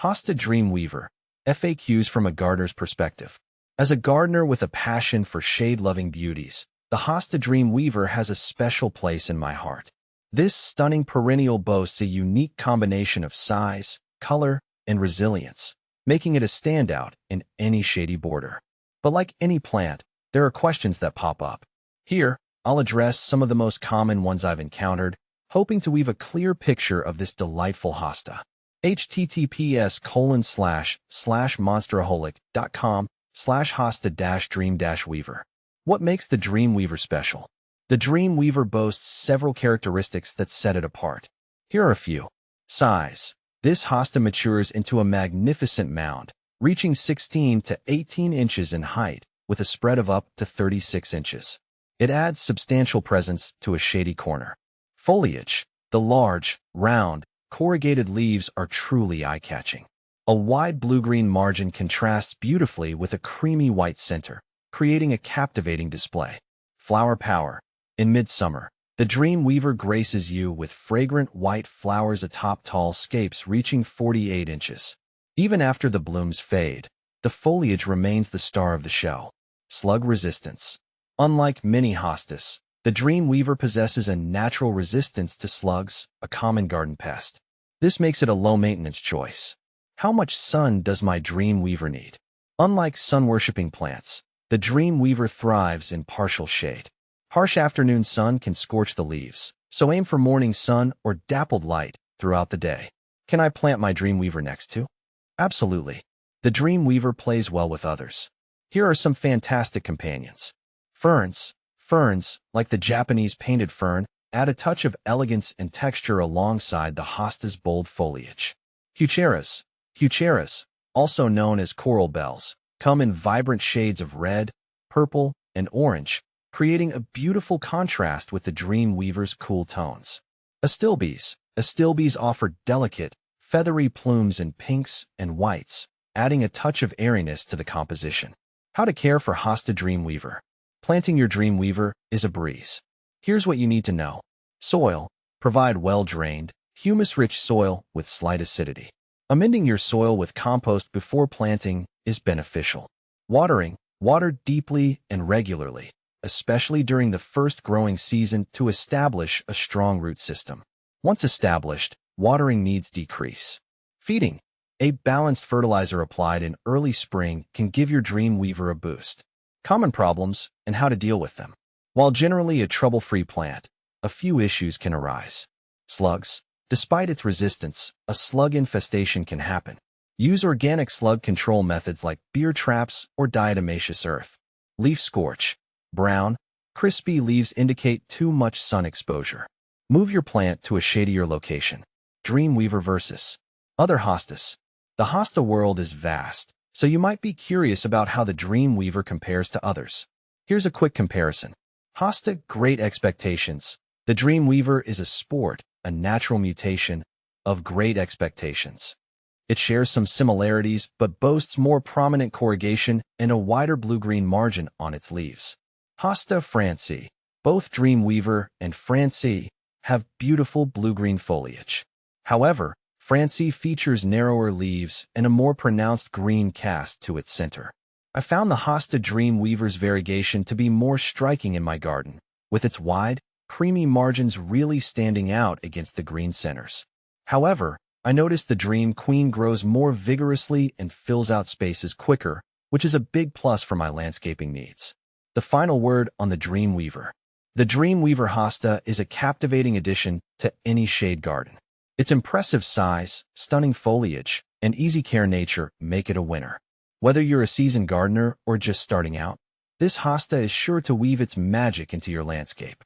Hosta Dreamweaver, FAQs from a gardener's perspective. As a gardener with a passion for shade-loving beauties, the Hosta Dreamweaver has a special place in my heart. This stunning perennial boasts a unique combination of size, color, and resilience, making it a standout in any shady border. But like any plant, there are questions that pop up. Here, I'll address some of the most common ones I've encountered, hoping to weave a clear picture of this delightful hosta. https://monsteraholic.com/hosta-dream-weaver. What makes the Dreamweaver special? The Dreamweaver boasts several characteristics that set it apart. Here are a few. Size. This hosta matures into a magnificent mound, reaching 16 to 18 inches in height, with a spread of up to 36 inches. It adds substantial presence to a shady corner. Foliage. The large, round, corrugated leaves are truly eye-catching. A wide blue-green margin contrasts beautifully with a creamy white center, creating a captivating display. Flower power. In midsummer, the Dreamweaver graces you with fragrant white flowers atop tall scapes reaching 48 inches. Even after the blooms fade, the foliage remains the star of the show. Slug resistance. Unlike many hostas, the Dreamweaver possesses a natural resistance to slugs, a common garden pest. This makes it a low-maintenance choice. How much sun does my Dreamweaver need? Unlike sun-worshipping plants, the Dreamweaver thrives in partial shade. Harsh afternoon sun can scorch the leaves, so aim for morning sun or dappled light throughout the day. Can I plant my Dreamweaver next to? Absolutely. The Dreamweaver plays well with others. Here are some fantastic companions. Ferns. Ferns, like the Japanese painted fern, add a touch of elegance and texture alongside the hosta's bold foliage. Heucheras. Heucheras, also known as coral bells, come in vibrant shades of red, purple, and orange, creating a beautiful contrast with the Dreamweaver's cool tones. Astilbes. Astilbes offer delicate, feathery plumes in pinks and whites, adding a touch of airiness to the composition. How to care for Hosta Dreamweaver. Planting your Dreamweaver is a breeze. Here's what you need to know. Soil. Provide well-drained, humus-rich soil with slight acidity. Amending your soil with compost before planting is beneficial. Watering. Water deeply and regularly, especially during the first growing season to establish a strong root system. Once established, watering needs decrease. Feeding. A balanced fertilizer applied in early spring can give your Dreamweaver a boost. Common problems and how to deal with them. While generally a trouble-free plant, a few issues can arise. Slugs. Despite its resistance, a slug infestation can happen. Use organic slug control methods like beer traps or diatomaceous earth. Leaf scorch. Brown, crispy leaves indicate too much sun exposure. Move your plant to a shadier location. Dreamweaver versus other hostas. The hosta world is vast, so you might be curious about how the Dreamweaver compares to others. Here's a quick comparison. Hosta Great Expectations. The Dreamweaver is a sport, a natural mutation, of Great Expectations. It shares some similarities but boasts more prominent corrugation and a wider blue-green margin on its leaves. Hosta Francii. Both Dreamweaver and Francii have beautiful blue-green foliage. However, Francii features narrower leaves and a more pronounced green cast to its center. I found the Hosta Dreamweaver's variegation to be more striking in my garden, with its wide, creamy margins really standing out against the green centers. However, I noticed the Dream Queen grows more vigorously and fills out spaces quicker, which is a big plus for my landscaping needs. The final word on the Dreamweaver. The Dreamweaver hosta is a captivating addition to any shade garden. Its impressive size, stunning foliage, and easy-care nature make it a winner. Whether you're a seasoned gardener or just starting out, this hosta is sure to weave its magic into your landscape.